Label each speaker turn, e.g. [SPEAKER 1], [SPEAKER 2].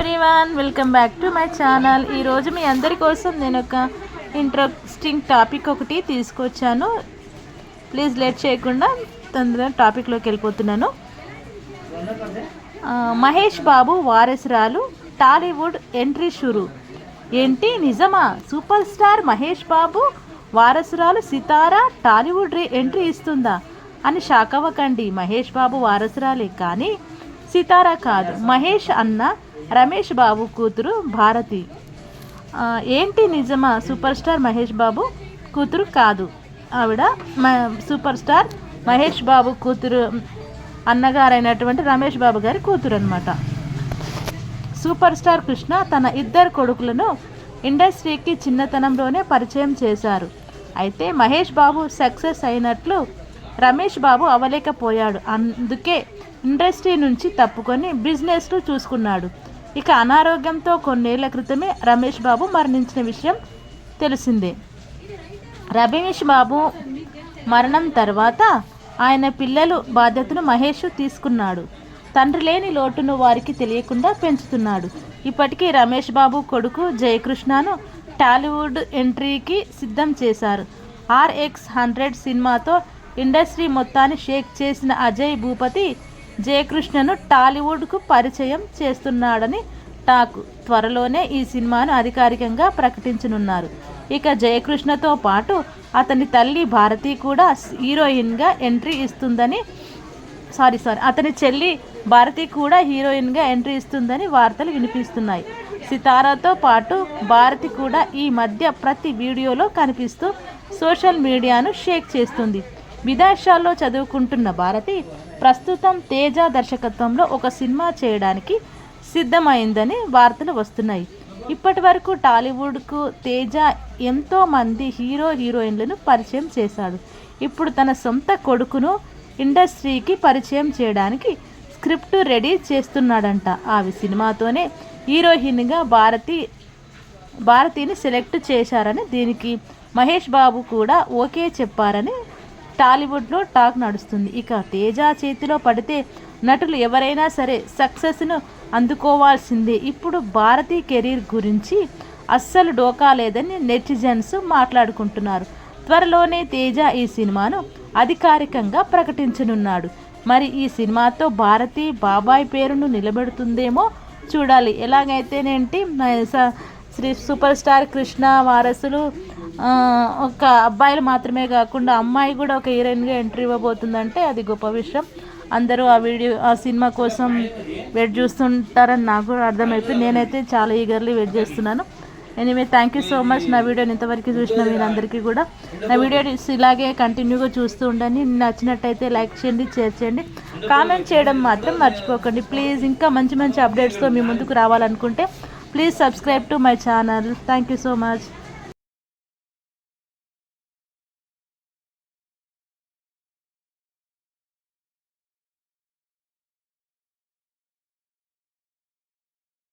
[SPEAKER 1] Everyone, welcome back to my channel. ఈరోజు మీ అందరి కోసం నేను ఒక ఇంట్రెస్టింగ్ టాపిక్ ఒకటి తీసుకొచ్చాను. ప్లీజ్ లేట్ చేయకుండా తొందరగా టాపిక్లోకి వెళ్ళిపోతున్నాను. మహేష్ బాబు వారసురాలు టాలీవుడ్ ఎంట్రీ షురు. ఏంటి నిజమా? సూపర్ స్టార్ మహేష్ బాబు వారసురాలు సితారా టాలీవుడ్ ఎంట్రీ ఇస్తుందా అని షాక్ అవ్వకండి. మహేష్ బాబు వారసురాలే కానీ సితారా కాదు. మహేష్ అన్న రమేష్ బాబు కూతురు భారతి. ఏంటి నిజమా? సూపర్ స్టార్ మహేష్ బాబు కూతురు కాదు. ఆవిడ సూపర్ స్టార్ మహేష్ బాబు కూతురు అన్నగారైనటువంటి రమేష్ బాబు గారి కూతురు అనమాట. సూపర్ స్టార్ కృష్ణ తన ఇద్దరు కొడుకులను ఇండస్ట్రీకి చిన్నతనంలోనే పరిచయం చేశారు. అయితే మహేష్ బాబు సక్సెస్ అయినట్లు రమేష్ బాబు అవ్వలేకపోయాడు. అందుకే ఇండస్ట్రీ నుంచి తప్పుకొని బిజినెస్లు చూసుకున్నాడు. ఇక అనారోగ్యంతో కొన్నేళ్ల క్రితమే రమేష్ బాబు మరణించిన విషయం తెలిసిందే. రమేష్ బాబు మరణం తర్వాత ఆయన పిల్లలు బాధ్యతను మహేష్ తీసుకున్నాడు. తండ్రి లేని లోటును వారికి తెలియకుండా పెంచుతున్నాడు. ఇప్పటికీ రమేష్ బాబు కొడుకు జయకృష్ణను టాలీవుడ్ ఎంట్రీకి సిద్ధం చేశారు. RX100 సినిమాతో ఇండస్ట్రీ మొత్తాన్ని షేక్ చేసిన అజయ్ భూపతి జయకృష్ణను టాలీవుడ్కు పరిచయం చేస్తున్నాడని టాక్. త్వరలోనే ఈ సినిమాను అధికారికంగా ప్రకటించనున్నారు. ఇక జయకృష్ణతో పాటు అతని తల్లి భారతి కూడా హీరోయిన్గా ఎంట్రీ ఇస్తుందని అతని చెల్లి భారతి కూడా హీరోయిన్గా ఎంట్రీ ఇస్తుందని వార్తలు వినిపిస్తున్నాయి. సితారాతో పాటు భారతి కూడా ఈ మధ్య ప్రతి వీడియోలో కనిపిస్తూ సోషల్ మీడియాను షేక్ చేస్తుంది. విదేశాల్లో చదువుకుంటున్న భారతి ప్రస్తుతం తేజ దర్శకత్వంలో ఒక సినిమా చేయడానికి సిద్ధమైందని వార్తలు వస్తున్నాయి. ఇప్పటి వరకు టాలీవుడ్కు తేజ ఎంతోమంది హీరోయిన్లను పరిచయం చేశాడు. ఇప్పుడు తన సొంత కొడుకును ఇండస్ట్రీకి పరిచయం చేయడానికి స్క్రిప్ట్ రెడీ చేస్తున్నాడంట. ఆ సినిమాతోనే హీరోయిన్గా భారతిని సెలెక్ట్ చేశారని, దీనికి మహేష్ బాబు కూడా ఓకే చెప్పారని టాలీవుడ్లో టాక్ నడుస్తుంది. ఇక తేజ చేతిలో పడితే నటులు ఎవరైనా సరే సక్సెస్ను అందుకోవాల్సిందే. ఇప్పుడు భారతి కెరీర్ గురించి అస్సలు డోకా లేదని నెటిజన్స్ మాట్లాడుకుంటున్నారు. త్వరలోనే తేజ ఈ సినిమాను అధికారికంగా ప్రకటించనున్నాడు. మరి ఈ సినిమాతో భారతి బాబాయ్ పేరును నిలబెడుతుందేమో చూడాలి. ఎలాగైతేనేంటి సూపర్ స్టార్ కృష్ణ వారసులు ఒక అబ్బాయిలు మాత్రమే కాకుండా అమ్మాయి కూడా ఒక హీరోయిన్గా ఎంట్రీ ఇవ్వబోతుందంటే అది గొప్ప విషయం. అందరూ ఆ సినిమా కోసం వెయిట్ చేస్తుంటారని నాకు కూడా అర్థమైపోయింది. నేనైతే చాలా ఈగర్లీ వెయిట్ చేస్తున్నాను. Anyway, thank you so much. నా వీడియోని ఇంతవరకు చూసిన మీరందరికీ కూడా నా వీడియో ఇలాగే కంటిన్యూగా చూస్తూ ఉండండి. నచ్చినట్టయితే లైక్ చేయండి, షేర్ చేయండి, కామెంట్ చేయడం మాత్రం మర్చిపోకండి. ప్లీజ్ ఇంకా మంచి మంచి అప్డేట్స్తో మీ ముందుకు రావాలనుకుంటే please subscribe to my channel. Thank you so much.